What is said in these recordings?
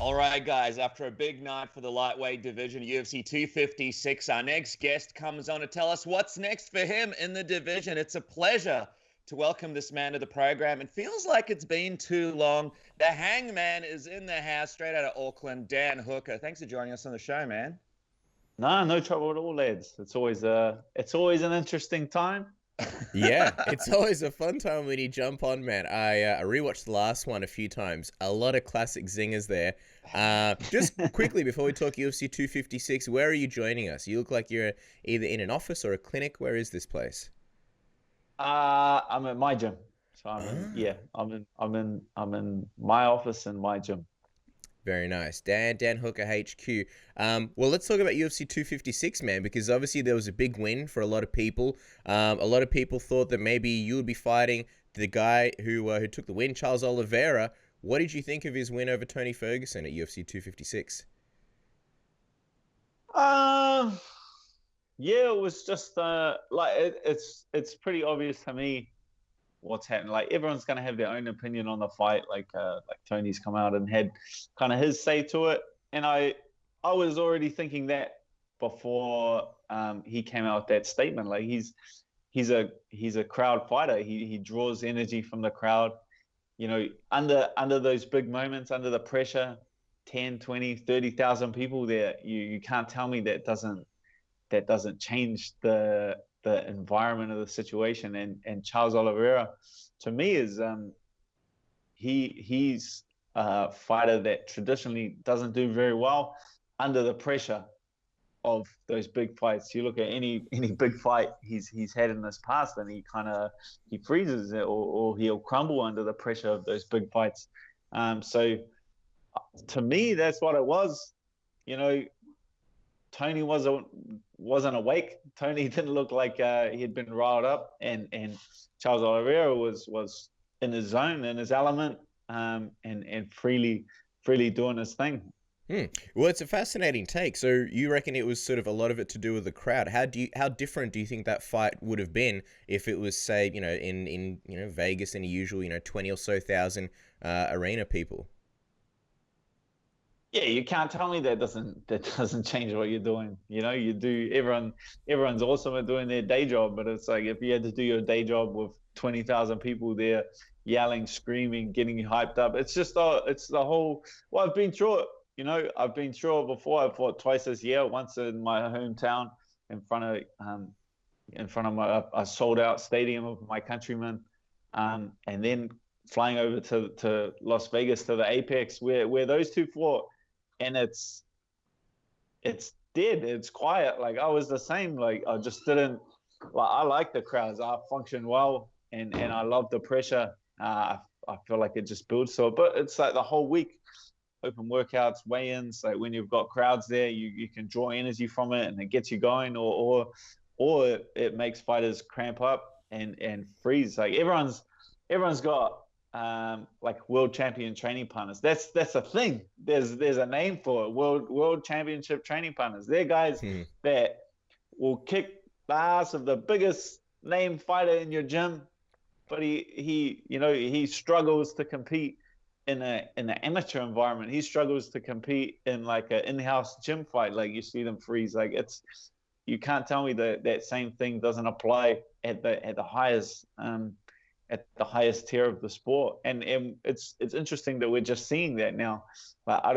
All right, guys, after a big night for the lightweight division, UFC 256, our next guest comes on to tell us what's next for him in the division. It's a pleasure to welcome this man to the program. It feels like it's been too long. The Hangman is in the house, straight out of Auckland, Dan Hooker. Thanks for joining us on the show, man. No trouble at all, lads. It's always an interesting time. Yeah, it's always a fun time when you jump on, man. I rewatched the last one a few times. A lot of classic zingers there. Just quickly before we talk UFC 256, where are you joining us? You look like you're either in an office or a clinic. Where is this place? I'm at my gym. So I'm in my office and my gym. Very nice. Dan Hooker HQ. Well, let's talk about UFC 256, man, because obviously there was a big win for a lot of people. A lot of people thought that maybe you would be fighting the guy who took the win, Charles Oliveira. What did you think of his win over Tony Ferguson at UFC 256? Yeah, it was just it's pretty obvious to me what's happened. Like everyone's gonna have their own opinion on the fight. Like Tony's come out and had kind of his say to it, and I was already thinking that before he came out with that statement. Like he's a crowd fighter. He draws energy from the crowd. You know, under those big moments, under the pressure, 10, 20, 30,000 people there, you can't tell me that doesn't change the environment of the situation. And Charles Oliveira, to me, is he's a fighter that traditionally doesn't do very well under the pressure of those big fights. You look at any big fight he's had in this past, and he freezes it, or he'll crumble under the pressure of those big fights. So to me, that's what it was. You know, Tony wasn't awake. Tony didn't look like he had been riled up, and Charles Oliveira was in his zone, in his element, and freely doing his thing. Well, it's a fascinating take. So you reckon it was sort of a lot of it to do with the crowd? How different do you think that fight would have been if it was, say, in Vegas in a usual 20 or so thousand arena people? Yeah, you can't tell me that doesn't change what you're doing. You know, everyone's awesome at doing their day job, but it's like if you had to do your day job with 20,000 people there yelling, screaming, getting you hyped up, it's the whole. Well, I've been through it. You know, I've been through it before. I fought twice this year. Once in my hometown, in front of a sold out stadium of my countrymen, and then flying over to Las Vegas to the Apex where those two fought, and it's dead. It's quiet. Like I was the same. Like I just didn't. Like I like the crowds. I function well, and I love the pressure. I feel like it just builds to it. But it's like the whole week. Open workouts, weigh-ins, like when you've got crowds there, you can draw energy from it, and it gets you going, or it makes fighters cramp up and freeze. Like everyone's got like world champion training partners. That's a thing. There's a name for it. World championship training partners. They're guys that will kick the ass of the biggest name fighter in your gym, but he struggles to compete in an amateur environment. He struggles to compete in like an in-house gym fight. Like you see them freeze. Like you can't tell me that same thing doesn't apply at the highest tier of the sport. And it's interesting that we're just seeing that now. But I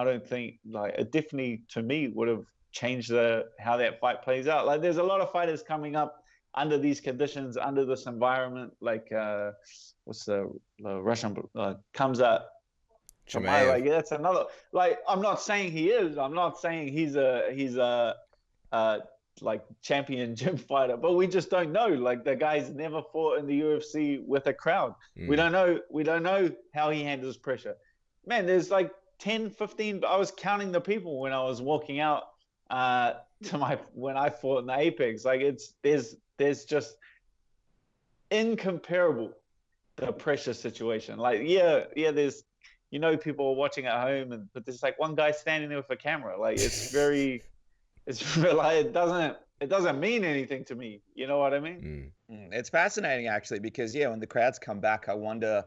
don't think, like, it definitely to me would have changed how that fight plays out. Like there's a lot of fighters coming up under these conditions, under this environment, like what's the Russian comes up. Like that's another. Like I'm not saying he is. I'm not saying he's a like champion gym fighter, but we just don't know. Like the guy's never fought in the UFC with a crowd. We don't know how he handles pressure. Man, there's like 10, 15. I was counting the people when I was walking out when I fought in the Apex. Like there's just incomparable the pressure situation. Like there's people are watching at home, but there's like one guy standing there with a camera. Like it's like it doesn't mean anything to me. You know what I mean? It's fascinating actually, because when the crowds come back, I wonder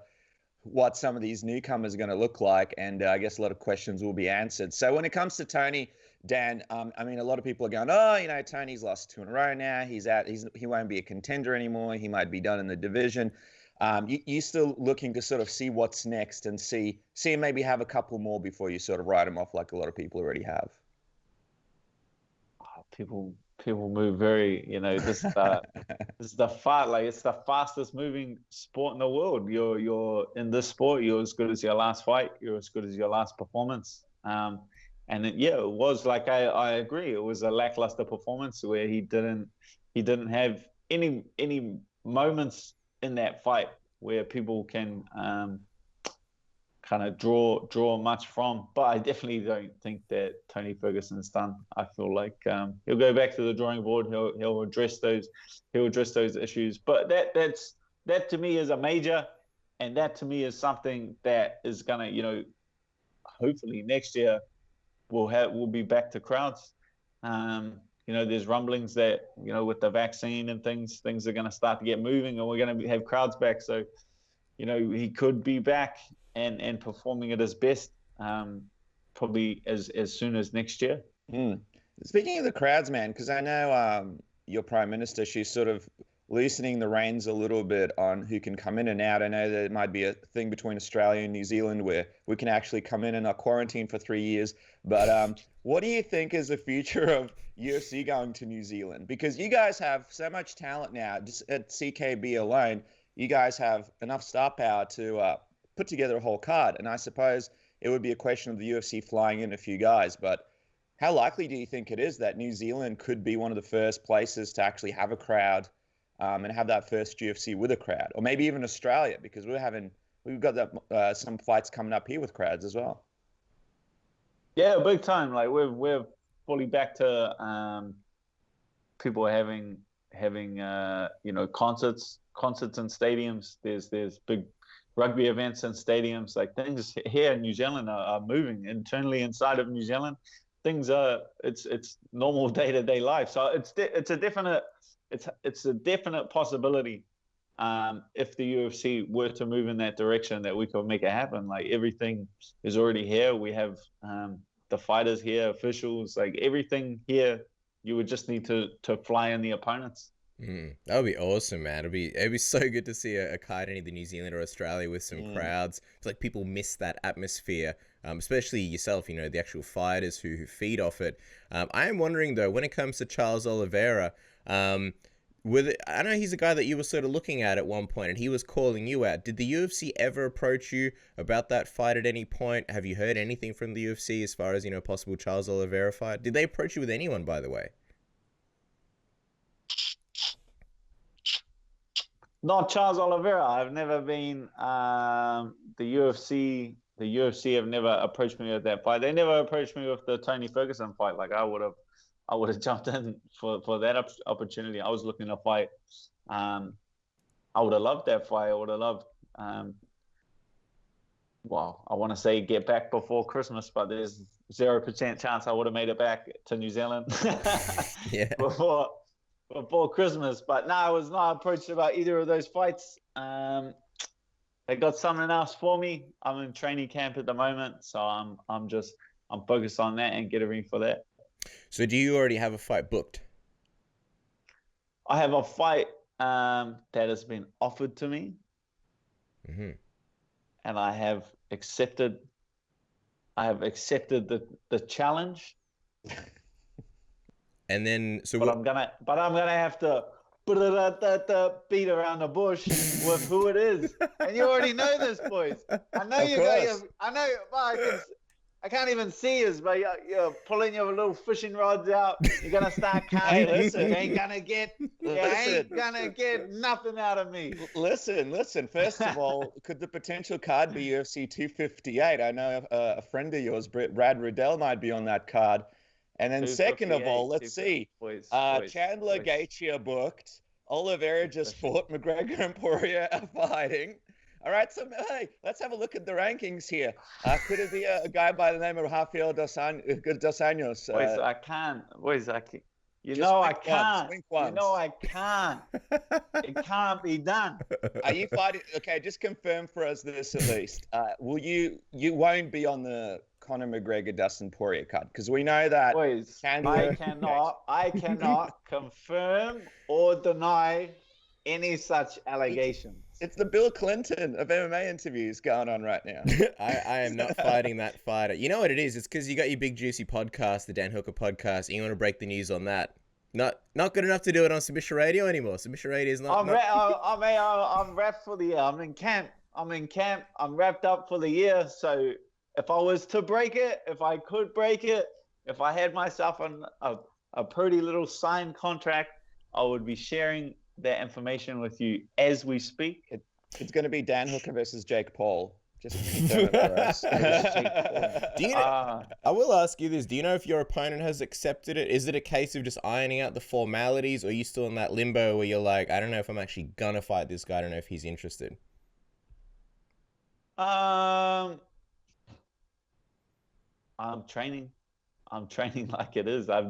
what some of these newcomers are going to look like, and I guess a lot of questions will be answered. So when it comes to Tony, Dan, I mean, a lot of people are going, oh, Tony's lost 2 in a row now. He won't be a contender anymore. He might be done in the division. You still looking to sort of see what's next and see him maybe have a couple more before you sort of write him off like a lot of people already have? People move very, this is the fight, like it's the fastest moving sport in the world. You're in this sport, you're as good as your last fight, you're as good as your last performance. And it was like I agree, it was a lackluster performance where he didn't have any moments in that fight where people can kind of draw much from. But I definitely don't think that Tony Ferguson's done. I feel like he'll go back to the drawing board. He'll address those issues. But that to me is a major, and that to me is something that is gonna, hopefully next year we'll be back to crowds. There's rumblings that, with the vaccine and things are going to start to get moving, and we're going to have crowds back. So, he could be back and performing at his best, probably as soon as next year. Speaking of the crowds, man, because I know your Prime Minister, she's sort of loosening the reins a little bit on who can come in and out. I know that it might be a thing between Australia and New Zealand where we can actually come in and not quarantine for 3 years. But what do you think is the future of UFC going to New Zealand? Because you guys have so much talent now, just at CKB alone. You guys have enough star power to put together a whole card. And I suppose it would be a question of the UFC flying in a few guys. But how likely do you think it is that New Zealand could be one of the first places to actually have a crowd and have that first UFC with a crowd? Or maybe even Australia, because we've got some fights coming up here with crowds as well. Yeah, big time. Like we're fully back to people having concerts in stadiums. There's big rugby events in stadiums. Like things here in New Zealand are moving internally inside of New Zealand. Things it's normal day-to-day life. So it's a definite possibility if the UFC were to move in that direction that we could make it happen. Like everything is already here. We have the fighters here, officials, like everything here. You would just need to fly in the opponents. That would be awesome, man. It'd be so good to see a card in either New Zealand or Australia with some crowds. It's like people miss that atmosphere, especially yourself, the actual fighters who feed off it. I am wondering though, when it comes to Charles Oliveira, I know he's a guy that you were sort of looking at one point, and he was calling you out. Did the UFC ever approach you about that fight at any point? Have you heard anything from the UFC as far as, possible Charles Oliveira fight? Did they approach you with anyone, by the way? Not Charles Oliveira. I've never been the UFC. The UFC have never approached me with that fight. They never approached me with the Tony Ferguson fight. Like I would have jumped in for that opportunity. I was looking to fight. I would have loved that fight. I would have loved. I want to say get back before Christmas, but there's 0% chance I would have made it back to New Zealand. Yeah. Before Christmas. But no, I was not approached about either of those fights. They got something else for me. I'm in training camp at the moment, so I'm focused on that and getting ready for that. So do you already have a fight booked? I have a fight that has been offered to me. Mm-hmm. And I have accepted the challenge. And then, but I'm gonna have to beat around the bush with who it is, and you already know this, boys. I know you guys. I know. Well, I can't even see us, but you're pulling your little fishing rods out. You're gonna start counting. You ain't gonna get nothing out of me. Listen. First of all, could the potential card be UFC 258? I know a friend of yours, Brad Riddell, might be on that card. And then second of all, let's see. Chandler Gaethje booked. Oliveira just fought. McGregor and Poirier are fighting. All right, so hey, let's have a look at the rankings here. Could it be a guy by the name of Rafael Dos Anjos? You Just know I wink once, can't. wink You once. know I can't. It can't be done. Are you fighting? Okay, just confirm for us this at least. Will you won't be on the Conor McGregor Dustin Poirier card because we know that Boys, Chandler. I cannot confirm or deny any such allegations. It's the Bill Clinton of MMA interviews going on right now. I am not fighting that fighter. You know what it is? It's because you got your big juicy podcast, the Dan Hooker podcast, and you want to break the news on that. Not good enough to do it on Submission Radio anymore. Submission Radio is not. I'm wrapped for the year. I'm in camp. I'm wrapped up for the year. So if I was to break it, if I could break it, if I had myself a pretty little signed contract, I would be sharing that information with you as we speak. It's going to be Dan Hooker versus Jake Paul. Just confirm it for us. Do you know, I will ask you this. Do you know if your opponent has accepted it? Is it a case of just ironing out the formalities, or are you still in that limbo where you're like, I don't know if I'm actually going to fight this guy. I don't know if he's interested. I'm training like it is. I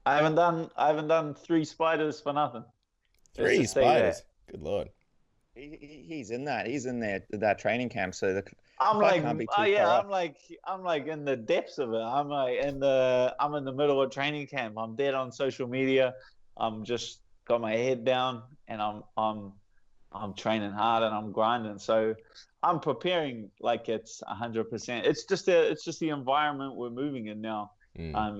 haven't done 3 spiders for nothing. 3 spiders. Good Lord. He's in that. He's in that training camp. So I'm like in the depths of it. I'm in the middle of training camp. I'm dead on social media. I'm just got my head down and I'm training hard and I'm grinding. So I'm preparing like it's 100%. It's just the environment we're moving in now. I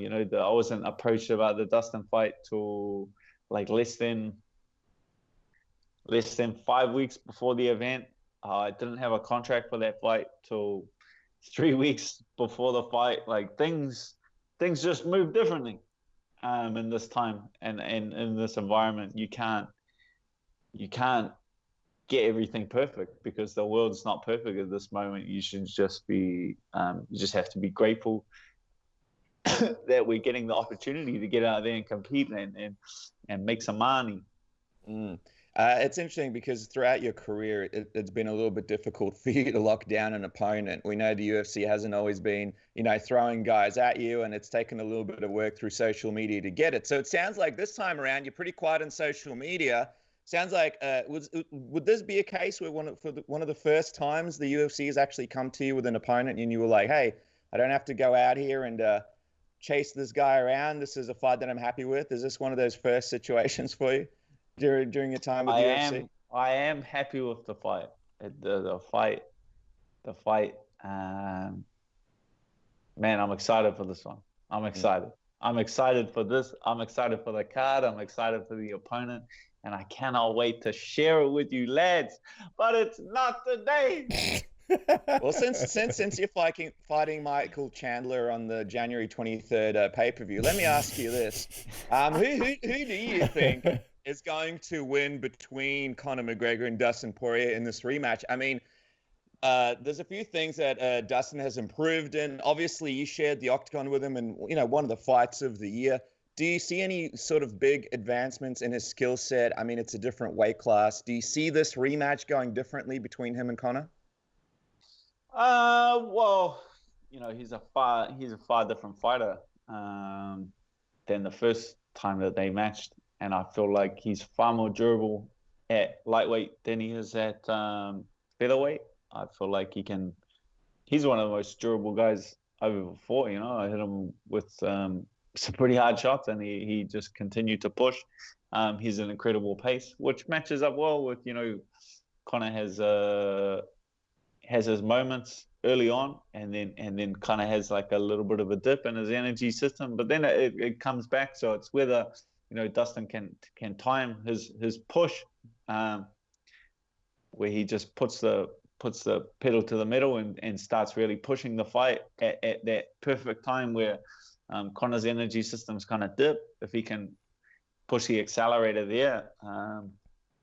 wasn't approached about the Dustin fight till like less than 5 weeks before the event. I didn't have a contract for that fight till 3 weeks before the fight. Like things just move differently in this time and in this environment. You can't get everything perfect because the world's not perfect at this moment. You should just be you just have to be grateful that we're getting the opportunity to get out there and compete and make some money. It's interesting because throughout your career, it's been a little bit difficult for you to lock down an opponent. We know the UFC hasn't always been, throwing guys at you, and it's taken a little bit of work through social media to get it. So it sounds like this time around, you're pretty quiet on social media. Sounds like, would this be a case where one of the first times the UFC has actually come to you with an opponent and you were like, hey, I don't have to go out here and chase this guy around. This is a fight that I'm happy with. Is this one of those first situations for you during your time with the UFC? I am happy with the fight. The fight. Man, I'm excited for this one. I'm excited. I'm excited for this. I'm excited for the card. I'm excited for the opponent. And I cannot wait to share it with you, lads. But it's not today. Well, since you're fighting Michael Chandler on the January 23rd pay-per-view, let me ask you this: who do you think is going to win between Conor McGregor and Dustin Poirier in this rematch? I mean, there's a few things that Dustin has improved in. Obviously, you shared the octagon with him in one of the fights of the year. Do you see any sort of big advancements in his skill set? I mean, it's a different weight class. Do you see this rematch going differently between him and Conor? Well, he's a far different fighter than the first time that they matched, and I feel like he's far more durable at lightweight than he is at featherweight. I feel like he's one of the most durable guys I've ever fought. I hit him with some pretty hard shots, and he just continued to push. He's an incredible pace, which matches up well with Conor has his moments early on, and then kind of has like a little bit of a dip in his energy system, but then it comes back. So it's whether Dustin can time his push, where he just puts the pedal to the metal and starts really pushing the fight at that perfect time where Conor's energy system's kind of dip. If he can push the accelerator there,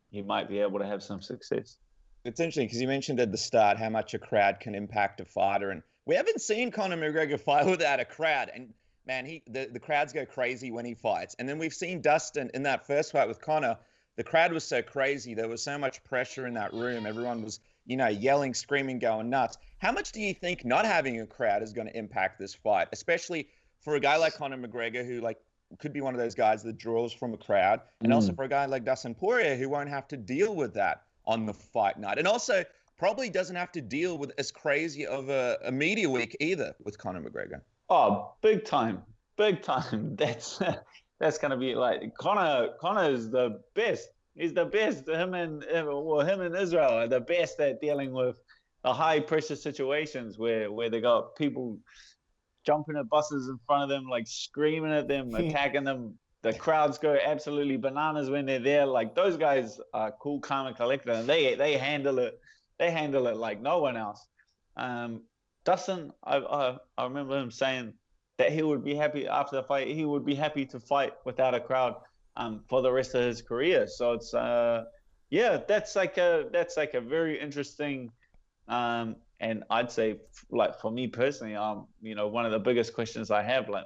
he might be able to have some success. It's interesting because you mentioned at the start how much a crowd can impact a fighter, and we haven't seen Conor McGregor fight without a crowd. And man, the crowds go crazy when he fights. And then we've seen Dustin in that first fight with Conor. The crowd was so crazy. There was so much pressure in that room. Everyone was, yelling, screaming, going nuts. How much do you think not having a crowd is going to impact this fight, especially for a guy like Conor McGregor, who like could be one of those guys that draws from a crowd, and also for a guy like Dustin Poirier, who won't have to deal with that on the fight night, and also probably doesn't have to deal with as crazy of a media week either with Conor McGregor. Oh, big time, big time. That's gonna be like Conor is the best. He's the best. Him and Israel are the best at dealing with the high pressure situations where they got people jumping at buses in front of them, like screaming at them, attacking them. The crowds go absolutely bananas when they're there. Like those guys are cool, calm, and collected, and they handle it. They handle it like no one else. Dustin, I remember him saying that he would be happy after the fight. He would be happy to fight without a crowd for the rest of his career. So it's that's like a very interesting. And I'd say, like for me personally, one of the biggest questions I have, like,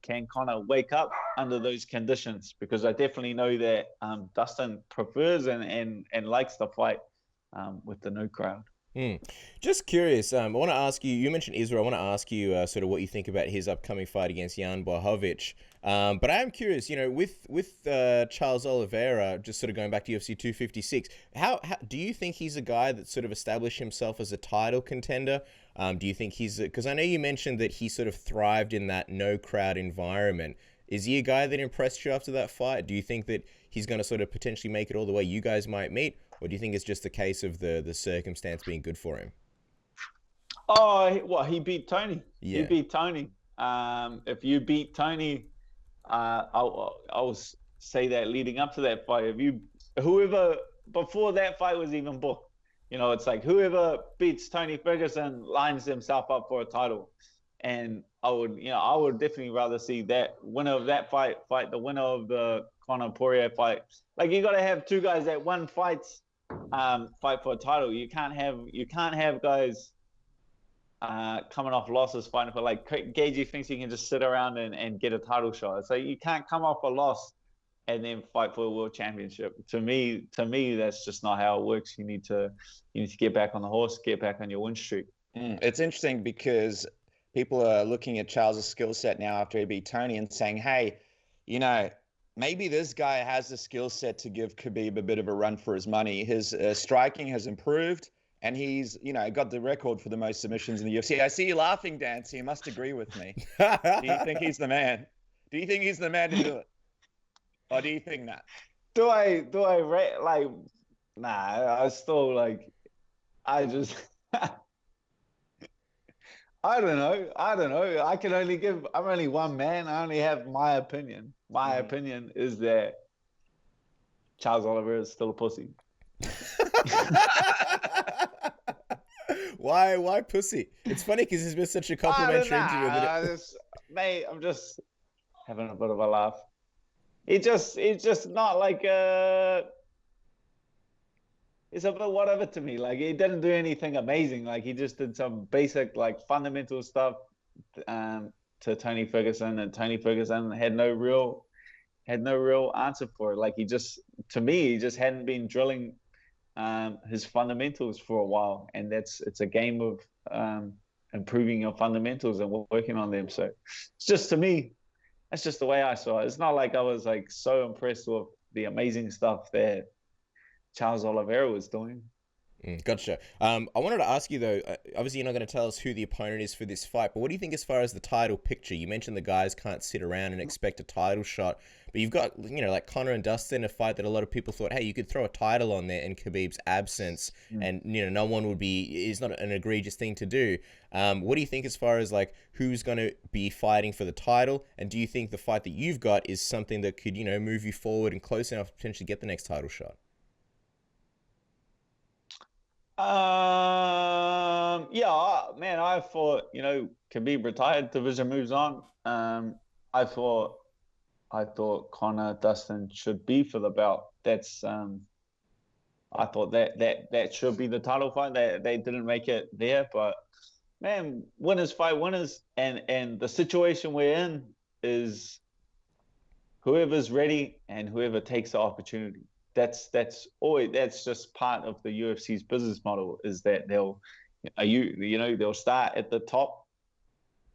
can Conor wake up under those conditions? Because I definitely know that Dustin prefers and likes the fight with the no crowd. Just curious, I want to ask you, you mentioned Israel, I want to ask you sort of what you think about his upcoming fight against Jan Blachowicz. But I am curious, with Charles Oliveira, just sort of going back to UFC 256, how do you think he's a guy that sort of established himself as a title contender? Do you think because I know you mentioned that he sort of thrived in that no crowd environment. Is he a guy that impressed you after that fight? Do you think that he's going to sort of potentially make it all the way you guys might meet? Or do you think it's just a case of the circumstance being good for him? Oh, well, he beat Tony. Yeah. He beat Tony. If you beat Tony, I'll say that leading up to that fight. Whoever before that fight was even booked, it's like whoever beats Tony Ferguson lines himself up for a title. And I would definitely rather see that winner of that fight the winner of the Conor Poirier fight. Like you got to have two guys that won fights fight for a title. You can't have guys coming off losses fighting for, like, Gagey thinks he can just sit around and get a title shot. So you can't come off a loss and then fight for a world championship. To me, that's just not how it works. You need to get back on the horse, get back on your win streak. It's interesting because people are looking at Charles' skill set now after he beat Tony and saying, hey, maybe this guy has the skill set to give Khabib a bit of a run for his money. His striking has improved, and he's, got the record for the most submissions in the UFC. I see you laughing, Dan, so you must agree with me. Do you think he's the man? Do you think he's the man to do it? Or do you think that? Do I like, nah, I still, like, I just... I don't know. I'm only one man. I only have my opinion. My opinion is that Charles Oliveira is still a pussy. Why pussy? It's funny because he's been such a complimentary interview. Mate, I'm just having a bit of a laugh. It's just not like it's a bit whatever to me. Like, he didn't do anything amazing. Like, he just did some basic, like, fundamental stuff to Tony Ferguson, and Tony Ferguson had no real answer for it. Like, to me, he just hadn't been drilling his fundamentals for a while, and it's a game of improving your fundamentals and working on them. So it's just, to me, that's just the way I saw it. It's not like I was, like, so impressed with the amazing stuff that Charles Oliveira was doing. Gotcha. I wanted to ask you, though, obviously you're not going to tell us who the opponent is for this fight, but what do you think as far as the title picture? You mentioned the guys can't sit around and expect a title shot, but you've got, like Conor and Dustin, a fight that a lot of people thought, hey, you could throw a title on there in Khabib's absence, and, no one would is not an egregious thing to do. What do you think as far as, like, who's going to be fighting for the title, and do you think the fight that you've got is something that could, move you forward and close enough to potentially get the next title shot? Yeah, man, I thought, Khabib retired, division moves on. I thought Conor, Dustin should be for the belt. That's I thought that should be the title fight. They didn't make it there, but man, winners fight winners, and the situation we're in is whoever's ready and whoever takes the opportunity. That's just part of the UFC's business model, is that they'll start at the top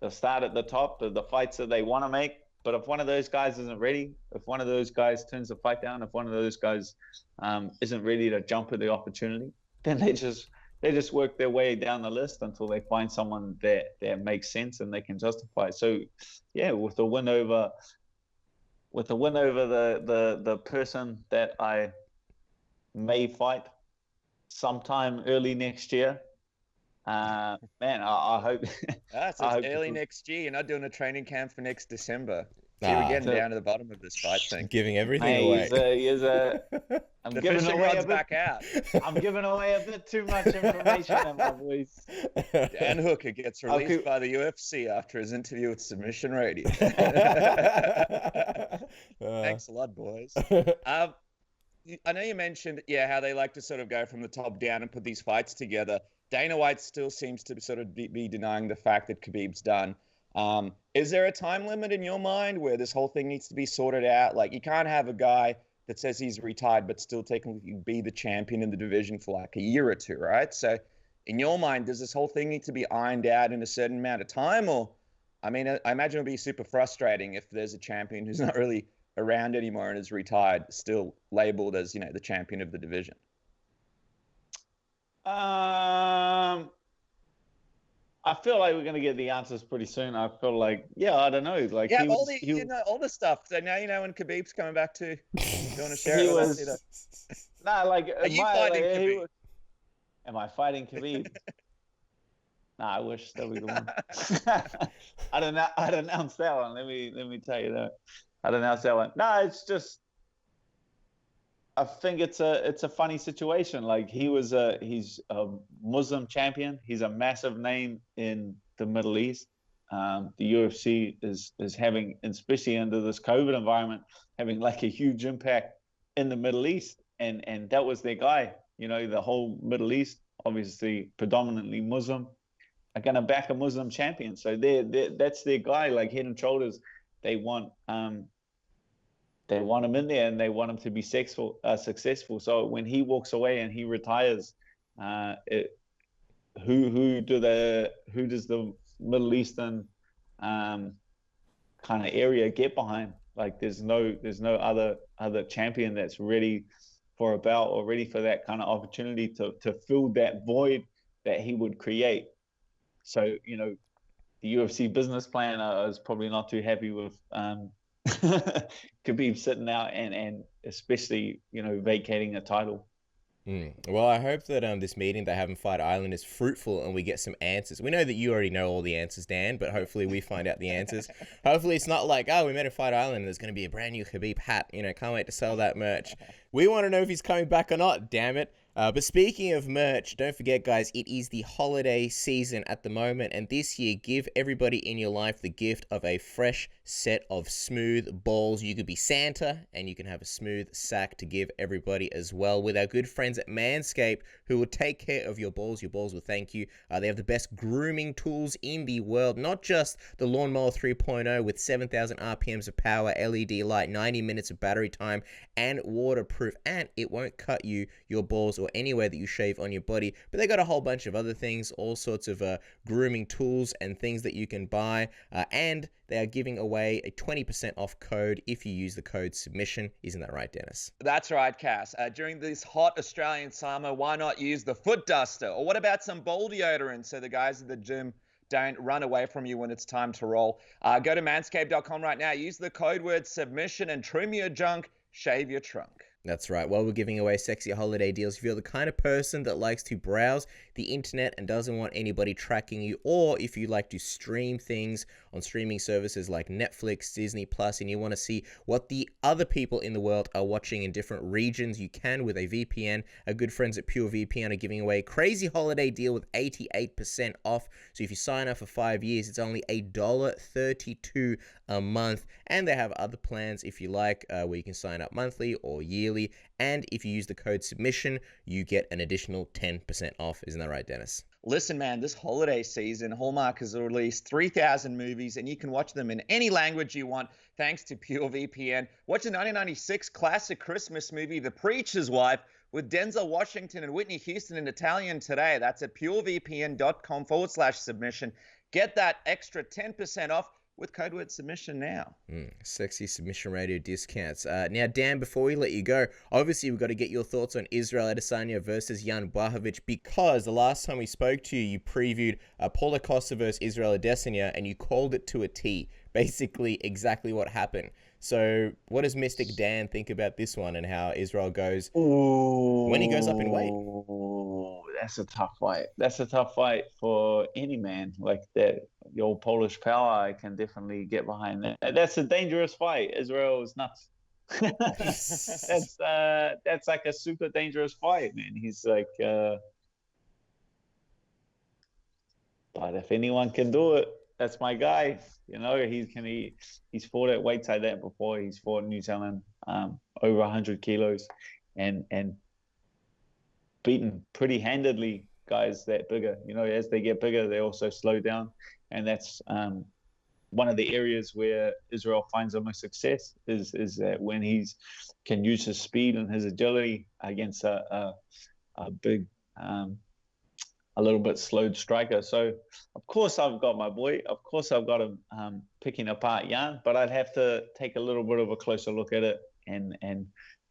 They'll start at the top, the fights that they want to make. But if one of those guys isn't ready, if one of those guys turns the fight down, if one of those guys isn't ready to jump at the opportunity, then they just work their way down the list until they find someone that makes sense and they can justify. So, yeah, with the win over the person that I may fight sometime early next year. Man, I hope. So it's early next year. You're not doing a training camp for next December. See, we're getting down to the bottom of this fight thing. Giving everything away. I'm the giving away a bit, back out. I'm giving away a bit too much information in my voice. Dan Hooker gets released by the UFC after his interview with Submission Radio. Thanks a lot, boys. I know you mentioned, how they like to sort of go from the top down and put these fights together. Dana White still seems to sort of be denying the fact that Khabib's done. Is there a time limit in your mind where this whole thing needs to be sorted out? Like, you can't have a guy that says he's retired but still technically be the champion in the division for like a year or two, right? So in your mind, does this whole thing need to be ironed out in a certain amount of time? Or, I mean, I imagine it would be super frustrating if there's a champion who's not really around anymore and is retired, still labeled as, the champion of the division. I feel like we're going to get the answers pretty soon. I feel like, I don't know. Like, all the stuff. So now you know when Khabib's coming back too. Do you want to share it with us? Nah, like, are you fighting Khabib? Am I fighting Khabib? Nah, I wish that was the one. I'd announce that one. Let me tell you that. I'd announce that one. No, it's just, I think it's a funny situation. Like, he's a Muslim champion. He's a massive name in the Middle East. The UFC is having, especially under this COVID environment, having like a huge impact in the Middle East. And that was their guy. The whole Middle East, obviously predominantly Muslim, are going to back a Muslim champion. So that's their guy, like head and shoulders. They want him in there, and they want him to be successful. So when he walks away and he retires, who does the Middle Eastern kind of area get behind? Like, there's no other champion that's ready for a bout or ready for that kind of opportunity to fill that void that he would create. So, the UFC business plan is probably not too happy with Khabib sitting out and especially, vacating a title. Well, I hope that this meeting they have in Fight Island is fruitful and we get some answers. We know that you already know all the answers, Dan, but hopefully we find out the answers. Hopefully it's not like, we met at Fight Island and there's going to be a brand new Khabib hat. Can't wait to sell that merch. We want to know if he's coming back or not, damn it. But speaking of merch, don't forget, guys, it is the holiday season at the moment. And this year, give everybody in your life the gift of a fresh set of smooth balls. You could be Santa and you can have a smooth sack to give everybody as well with our good friends at Manscaped, who will take care of your balls. Your balls will thank you. They have the best grooming tools in the world, not just the Lawnmower 3.0 with 7,000 RPMs of power, LED light, 90 minutes of battery time, and waterproof. And it won't cut your balls or anywhere that you shave on your body. But they got a whole bunch of other things, all sorts of grooming tools and things that you can buy. And they are giving away a 20% off code if you use the code submission. Isn't that right, Dennis? That's right, Cass. During this hot Australian summer, why not use the foot duster? Or what about some ball deodorant so the guys at the gym don't run away from you when it's time to roll? Go to manscaped.com right now. Use the code word submission and trim your junk, shave your trunk. That's right. Well, we're giving away sexy holiday deals. If you're the kind of person that likes to browse the internet and doesn't want anybody tracking you, or if you like to stream things on streaming services like Netflix, Disney Plus, and you want to see what the other people in the world are watching in different regions, you can with a VPN. Our good friends at Pure VPN are giving away a crazy holiday deal with 88% off. So if you sign up for 5 years, it's only $1.32 a month. And they have other plans if you like, where you can sign up monthly or yearly. And if you use the code submission, you get an additional 10% off. Isn't that right, Dennis? Listen, man, this holiday season, Hallmark has released 3,000 movies, and you can watch them in any language you want thanks to PureVPN. Watch the 1996 classic Christmas movie, The Preacher's Wife, with Denzel Washington and Whitney Houston in Italian today. That's at purevpn.com/submission. Get that extra 10% off with code word submission now. Sexy Submission Radio discounts. Now, Dan, before we let you go, obviously we've got to get your thoughts on Israel Adesanya versus Jan Blachowicz, because the last time we spoke to you, you previewed Paulo Costa versus Israel Adesanya, and you called it to a T. Basically, exactly what happened. So, what does Mystic Dan think about this one and how Israel goes when he goes up in weight? That's a tough fight. That's a tough fight for any man. Like that, your Polish power, I can definitely get behind that. That's a dangerous fight. Israel is nuts. That's like a super dangerous fight, man. He's like, but if anyone can do it, that's my guy. You know, he's fought at weights like that before. He's fought in New Zealand, over 100 kilos, and beaten pretty handedly guys that bigger. You know, as they get bigger, they also slow down, and that's one of the areas where Israel finds the most success is that when he's can use his speed and his agility against a big, a little bit slowed striker. So of course I've got my boy. Of course I've got him picking apart Jan, but I'd have to take a little bit of a closer look at it and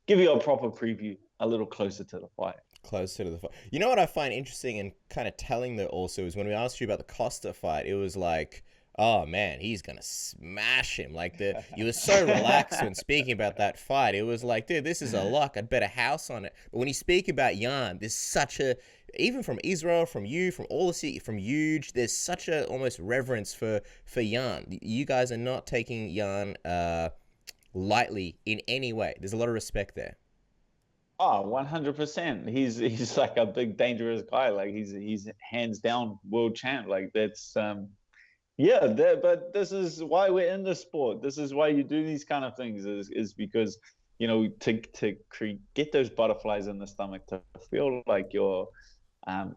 give you a proper preview a little closer to the fight. Closer to the fight. You know what I find interesting and kind of telling though also is when we asked you about the Costa fight, it was like, oh man, he's gonna smash him. Like you were so relaxed when speaking about that fight. It was like, dude, this is a lock. I'd bet a house on it. But when you speak about Jan, there's such a, even from Israel, from you, from all the city, from Huge, there's such a almost reverence for Jan. You guys are not taking Jan lightly in any way. There's a lot of respect there. Oh, 100%. He's like a big dangerous guy. Like he's hands down world champ. Like that's but this is why we're in the sport. This is why you do these kind of things is because, you know, to get those butterflies in the stomach, to feel like you're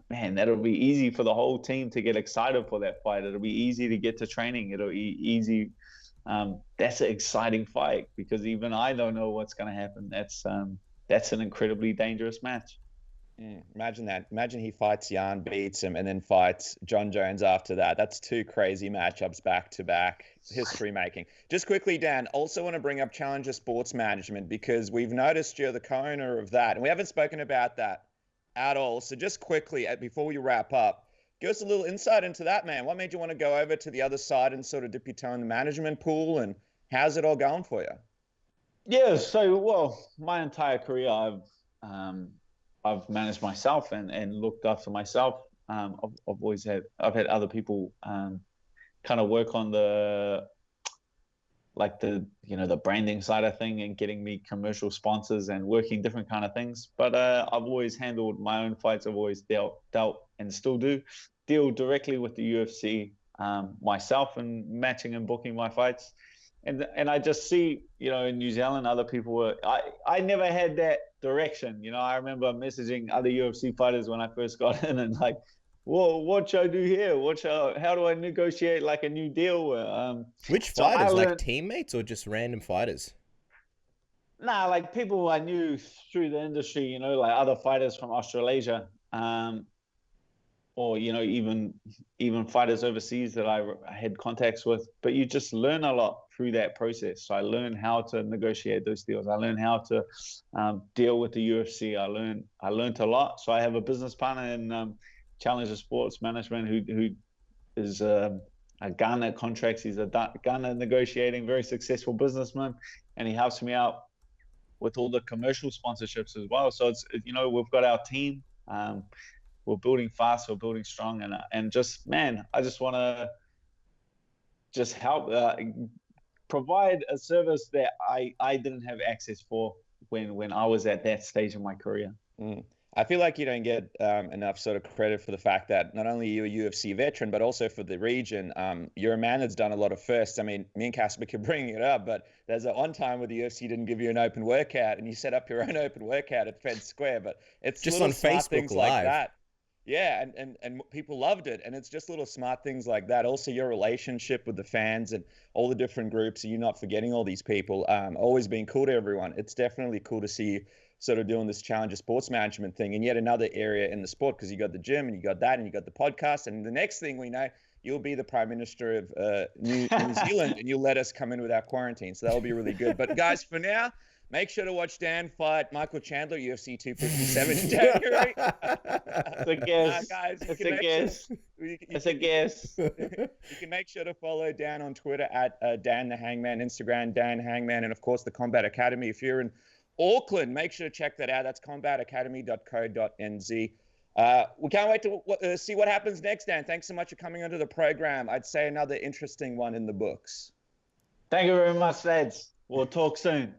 man, that'll be easy for the whole team to get excited for that fight. It'll be easy to get to training. It'll be easy. That's an exciting fight because even I don't know what's going to happen. That's an incredibly dangerous match. Imagine that. Imagine he fights Jan, beats him, and then fights John Jones after that. That's two crazy matchups back to back. History making. Just quickly, Dan, also want to bring up Challenger Sports Management because we've noticed you're the co-owner of that, and we haven't spoken about that at all. So just quickly, before we wrap up, give us a little insight into that, man. What made you want to go over to the other side and sort of dip your toe in the management pool, and how's it all going for you? Yeah, so well, my entire career I've managed myself and looked after myself. I've had other people kind of work on the branding side of thing and getting me commercial sponsors and working different kind of things. But I've always handled my own fights. I've always dealt and still deal directly with the UFC myself and matching and booking my fights. And I just see, you know, in New Zealand, other people were, I never had that direction. You know, I remember messaging other UFC fighters when I first got in and like, well, what should I do here? How do I negotiate like a new deal? Which fighters, like teammates or just random fighters? Nah, like people I knew through the industry, you know, like other fighters from Australasia, or, you know, even fighters overseas that I had contacts with. But you just learn a lot through that process. So I learned how to negotiate those deals. I learned how to deal with the UFC. I learned a lot. So I have a business partner in Challenger Sports Management who is a Ghana contracts. He's a Ghana negotiating, very successful businessman, and he helps me out with all the commercial sponsorships as well. So it's, you know, we've got our team. We're building fast, we're building strong, and just, man, I just want to just help provide a service that I didn't have access for when I was at that stage in my career. I feel like you don't get enough sort of credit for the fact that not only you're a UFC veteran, but also for the region. You're a man that's done a lot of firsts. I mean, me and Casper keep bringing it up, but there's one time where the UFC didn't give you an open workout and you set up your own open workout at Fed Square, but it's just on Facebook things Live. Like that. Yeah, and people loved it, and it's just little smart things like that. Also, your relationship with the fans and all the different groups, and you're not forgetting all these people, always being cool to everyone. It's definitely cool to see you sort of doing this Challenger Sports Management thing, and yet another area in the sport, because you got the gym, and you got that, and you got the podcast, and the next thing we know, you'll be the Prime Minister of New Zealand, and you'll let us come in without quarantine. So that'll be really good. But guys, for now, make sure to watch Dan fight Michael Chandler, UFC 257 in January. It's a guess. Guys, it's a guess. It's a guess. You can make sure to follow Dan on Twitter at Dan the Hangman, Instagram Dan Hangman, and of course the Combat Academy. If you're in Auckland, make sure to check that out. That's combatacademy.co.nz. We can't wait to see what happens next, Dan. Thanks so much for coming onto the program. I'd say another interesting one in the books. Thank you very much, lads. We'll talk soon.